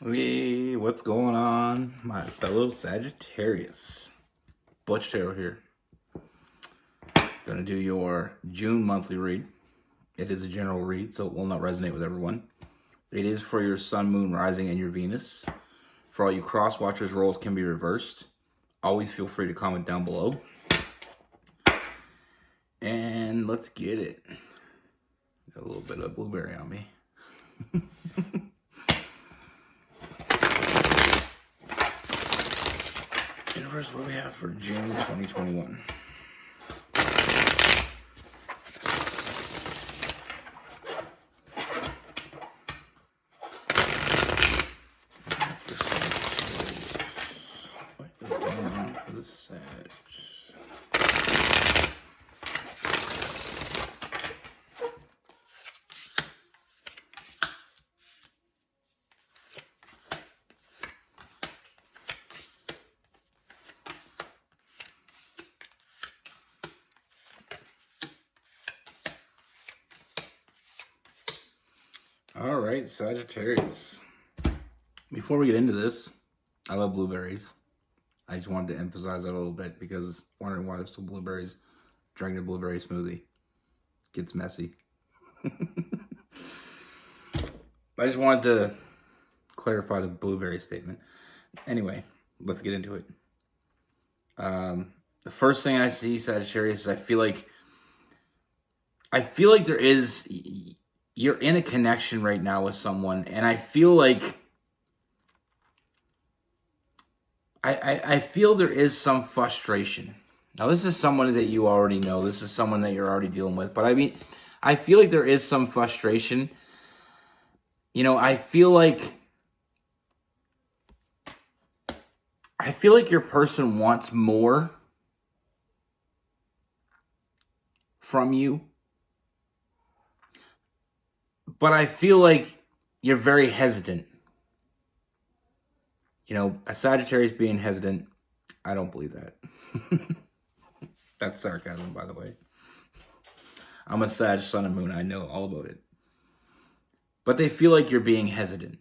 Hey, what's going on, my fellow Sagittarius? Butch Tarot here. Gonna do your June monthly read. It is a general read, so it will not resonate with everyone. It is for your Sun, Moon, Rising, and your Venus. For all you cross watchers, roles can be reversed. Always feel free to comment down below. And let's get it. Got a little bit of blueberry on me. Universe, what do we have for June 2021? What is going on for the Sag? All right, Sagittarius. Before we get into this, I love blueberries. I just wanted to emphasize that a little bit because wondering why there's some blueberries. Drinking a blueberry smoothie gets messy. I just wanted to clarify the blueberry statement. Anyway, let's get into it. The first thing I see, Sagittarius, is I feel like there is, you're in a connection right now with someone, and I feel like I feel there is some frustration. Now, this is someone that you already know. This is someone that you're already dealing with. But I mean, I feel like there is some frustration. You know, I feel like your person wants more from you. But I feel like you're very hesitant. You know, a Sagittarius being hesitant, I don't believe that. That's sarcasm, by the way. I'm a Sag, Sun, and Moon. I know all about it. But they feel like you're being hesitant.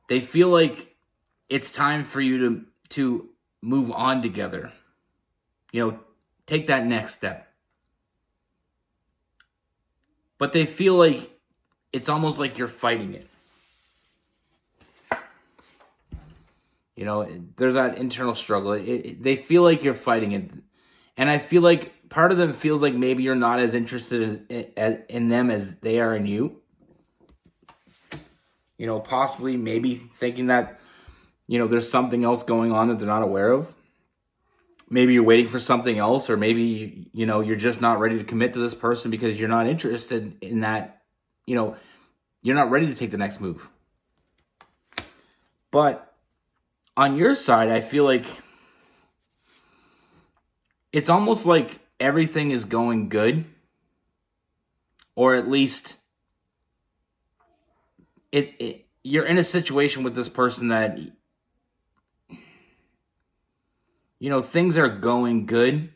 They feel like it's time for you to move on together. You know, take that next step. But they feel like it's almost like you're fighting it. You know, there's that internal struggle. They feel like you're fighting it. And I feel like part of them feels like maybe you're not as interested in them as they are in you. You know, possibly maybe thinking that, you know, there's something else going on that they're not aware of. Maybe you're waiting for something else, or maybe, you know, you're just not ready to commit to this person because you're not interested in that, you know, you're not ready to take the next move. But on your side, I feel like it's almost like everything is going good, or at least you're in a situation with this person that, you know, things are going good,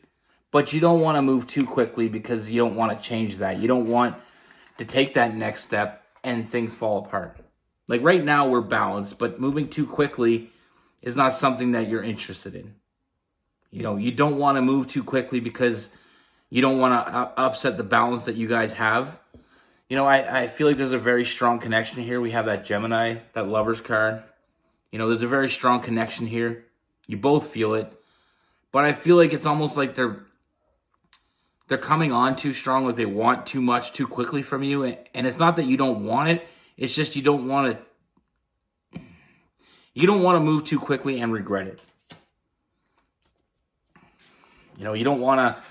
but you don't want to move too quickly because you don't want to change that. You don't want to take that next step and things fall apart. Like right now, we're balanced, but moving too quickly is not something that you're interested in. You know, you don't want to move too quickly because you don't want to upset the balance that you guys have. You know, I feel like there's a very strong connection here. We have that Gemini, that Lover's card. You know, there's a very strong connection here. You both feel it. But I feel like it's almost like they're coming on too strong, like they want too much too quickly from you. And it's not that you don't want it. It's just you don't want to move too quickly and regret it. You know, you don't want to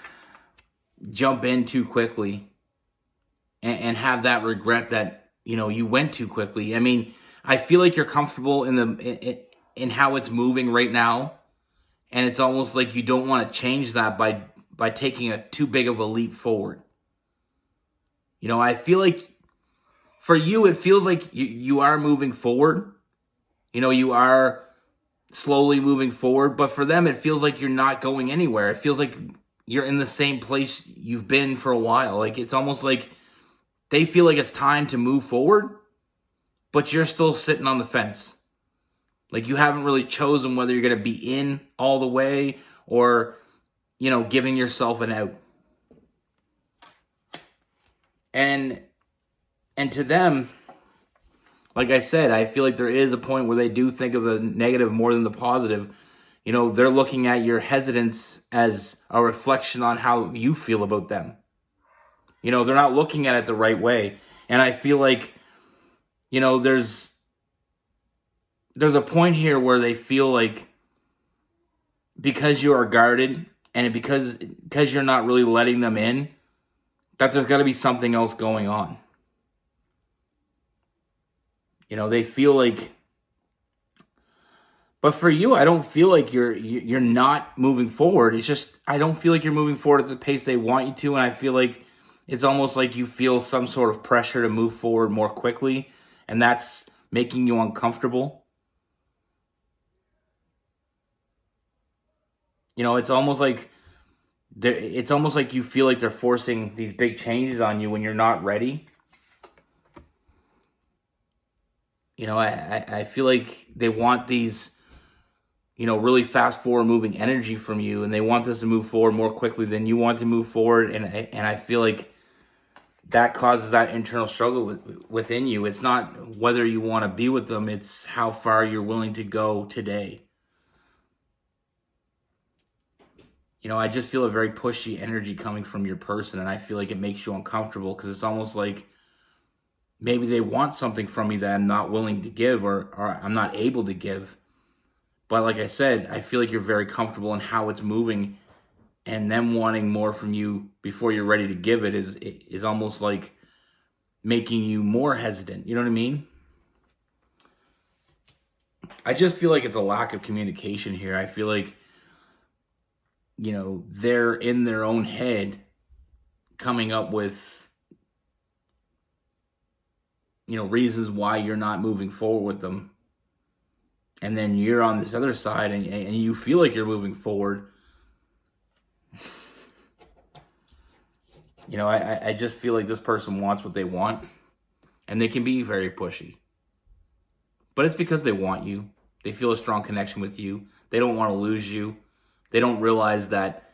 jump in too quickly and have that regret that, you know, you went too quickly. I mean, I feel like you're comfortable in how it's moving right now. And it's almost like you don't want to change that by taking too big of a leap forward. You know, I feel like for you, it feels like you are moving forward. You know, you are slowly moving forward. But for them, it feels like you're not going anywhere. It feels like you're in the same place you've been for a while. Like, it's almost like they feel like it's time to move forward. but you're still sitting on the fence. Like, you haven't really chosen whether you're going to be in all the way or, giving yourself an out. And to them, like I said, I feel like there is a point where they do think of the negative more than the positive. They're looking at your hesitance as a reflection on how you feel about them. They're not looking at it the right way. And I feel like, there's a point here where they feel like because you are guarded and because you're not really letting them in, that there's got to be something else going on. They feel like, but for you, I don't feel like you're not moving forward. It's just, I don't feel like you're moving forward at the pace they want you to. And I feel like it's almost like you feel some sort of pressure to move forward more quickly. And that's making you uncomfortable. It's almost like you feel like they're forcing these big changes on you when you're not ready. I feel like they want these, really fast forward moving energy from you, and they want this to move forward more quickly than you want to move forward. And I feel like that causes that internal struggle within you. It's not whether you want to be with them, it's how far you're willing to go today. I just feel a very pushy energy coming from your person, and I feel like it makes you uncomfortable because it's almost like maybe they want something from me that I'm not willing to give or I'm not able to give. But like I said, I feel like you're very comfortable in how it's moving, and them wanting more from you before you're ready to give it is almost like making you more hesitant. You know what I mean? I just feel like it's a lack of communication here. I feel like, they're in their own head coming up with, reasons why you're not moving forward with them. And then you're on this other side and you feel like you're moving forward. I just feel like this person wants what they want, and they can be very pushy. But it's because they want you. They feel a strong connection with you. They don't want to lose you. They don't realize that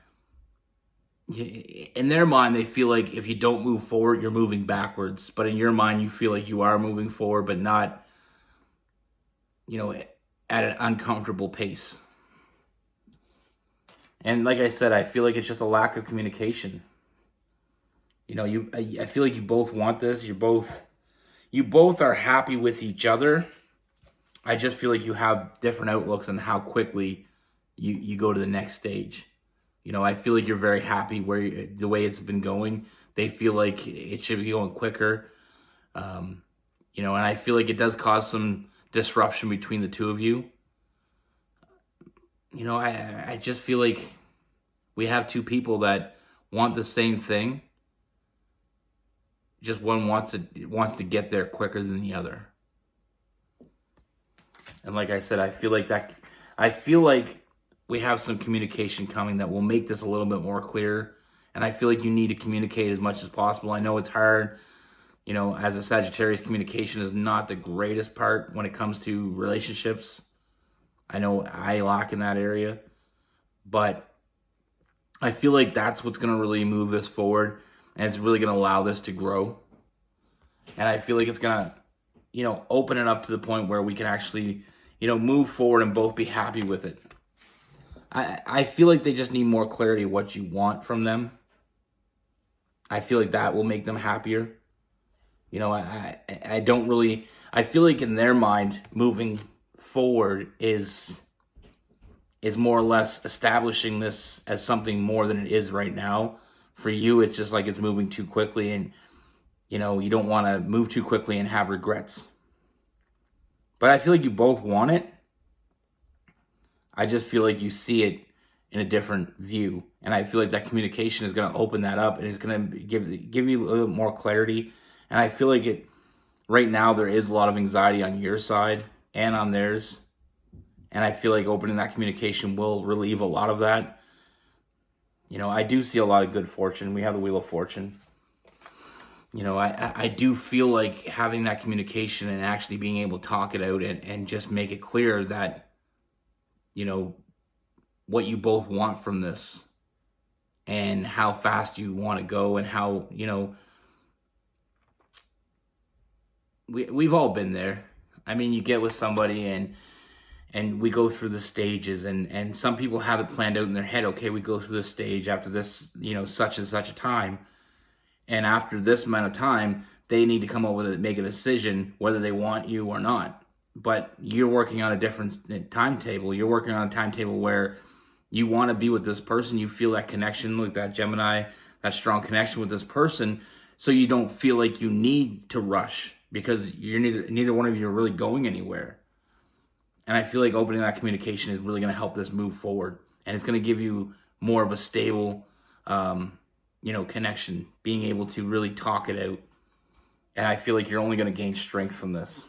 in their mind, they feel like if you don't move forward, you're moving backwards. But in your mind, you feel like you are moving forward, but not, at an uncomfortable pace. And like I said, I feel like it's just a lack of communication. I feel like you both want this. You both are happy with each other. I just feel like you have different outlooks on how quickly you go to the next stage. I feel like you're very happy the way it's been going. They feel like it should be going quicker. And I feel like it does cause some disruption between the two of you. I just feel like we have two people that want the same thing. Just one wants to get there quicker than the other. And like I said, I feel like we have some communication coming that will make this a little bit more clear. And I feel like you need to communicate as much as possible. I know it's hard. As a Sagittarius, communication is not the greatest part when it comes to relationships. I know I lack in that area. But I feel like that's what's going to really move this forward. And it's really going to allow this to grow. And I feel like it's going to, open it up to the point where we can actually, move forward and both be happy with it. I feel like they just need more clarity of what you want from them. I feel like that will make them happier. I don't really, I feel like in their mind, moving forward is more or less establishing this as something more than it is right now. For you, it's just like it's moving too quickly, and you don't want to move too quickly and have regrets. But I feel like you both want it. I just feel like you see it in a different view. And I feel like that communication is going to open that up, and it's going to give you a little more clarity. And I feel like right now there is a lot of anxiety on your side and on theirs. And I feel like opening that communication will relieve a lot of that. I do see a lot of good fortune. We have the Wheel of Fortune. I do feel like having that communication and actually being able to talk it out and just make it clear that, what you both want from this and how fast you want to go and how, we've all been there. I mean, you get with somebody and we go through the stages and some people have it planned out in their head. Okay, we go through this stage after this, such and such a time. And after this amount of time, they need to come up with make a decision whether they want you or not. But you're working on a different timetable. You're working on a timetable where you want to be with this person. You feel that connection, like that Gemini, that strong connection with this person. So you don't feel like you need to rush because you're neither one of you are really going anywhere. And I feel like opening that communication is really going to help this move forward. And it's going to give you more of a stable, connection, being able to really talk it out. And I feel like you're only going to gain strength from this.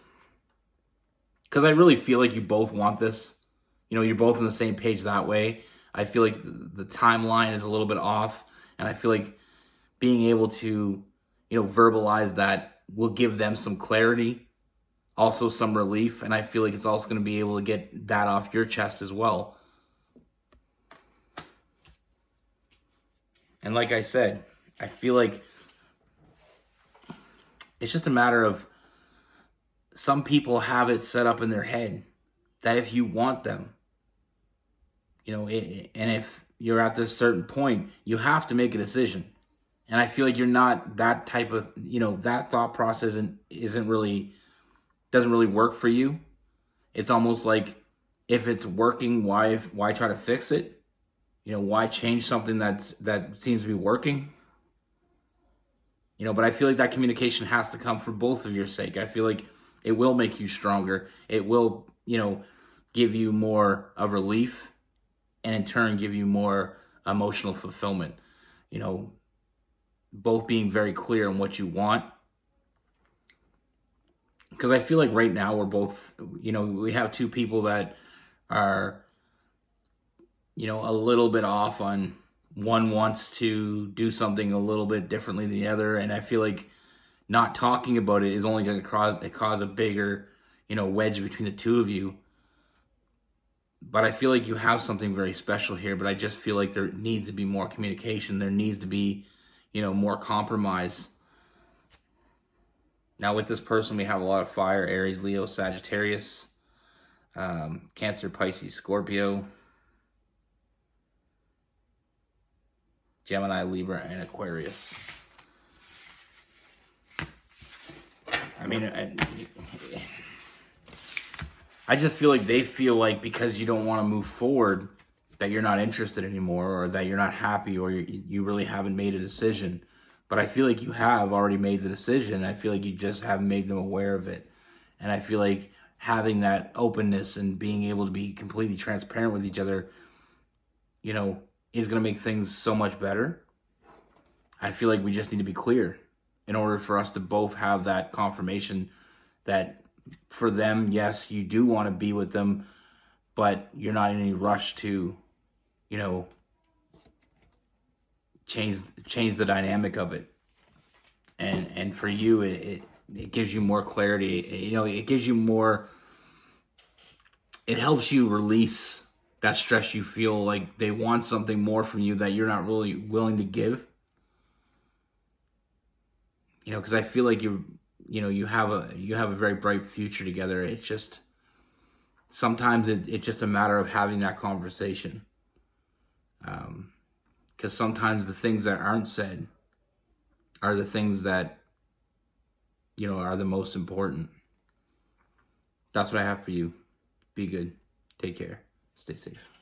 Because I really feel like you both want this. You're both on the same page that way. I feel like the timeline is a little bit off. And I feel like being able to, verbalize that will give them some clarity, also some relief. And I feel like it's also going to be able to get that off your chest as well. And like I said, I feel like it's just a matter of some people have it set up in their head that if you want them, and if you're at this certain point, you have to make a decision. And I feel like you're not that type of, that thought process doesn't really work for you. It's almost like if it's working, why try to fix it? Why change something that seems to be working? But I feel like that communication has to come for both of your sake. I feel like it will make you stronger. It will, give you more of relief and in turn give you more emotional fulfillment. Both being very clear on what you want. Because I feel like right now we're both, we have two people that are, a little bit off on one wants to do something a little bit differently than the other. And I feel like not talking about it is only going to cause a bigger, wedge between the two of you. But I feel like you have something very special here, but I just feel like there needs to be more communication. There needs to be, more compromise. Now with this person, we have a lot of fire: Aries, Leo, Sagittarius, Cancer, Pisces, Scorpio, Gemini, Libra, and Aquarius. I mean, I just feel like they feel like because you don't want to move forward that you're not interested anymore, or that you're not happy, or you really haven't made a decision. But I feel like you have already made the decision. I feel like you just haven't made them aware of it. And I feel like having that openness and being able to be completely transparent with each other, is going to make things so much better. I feel like we just need to be clear in order for us to both have that confirmation that for them, yes, you do want to be with them, but you're not in any rush to, change the dynamic of it. And for you, it gives you more clarity. It gives you more, it helps you release that stress you feel like they want something more from you that you're not really willing to give. Because I feel like you have a very bright future together. It's just sometimes it's just a matter of having that conversation. Because sometimes the things that aren't said are the things that are the most important. That's what I have for you. Be good. Take care. Stay safe.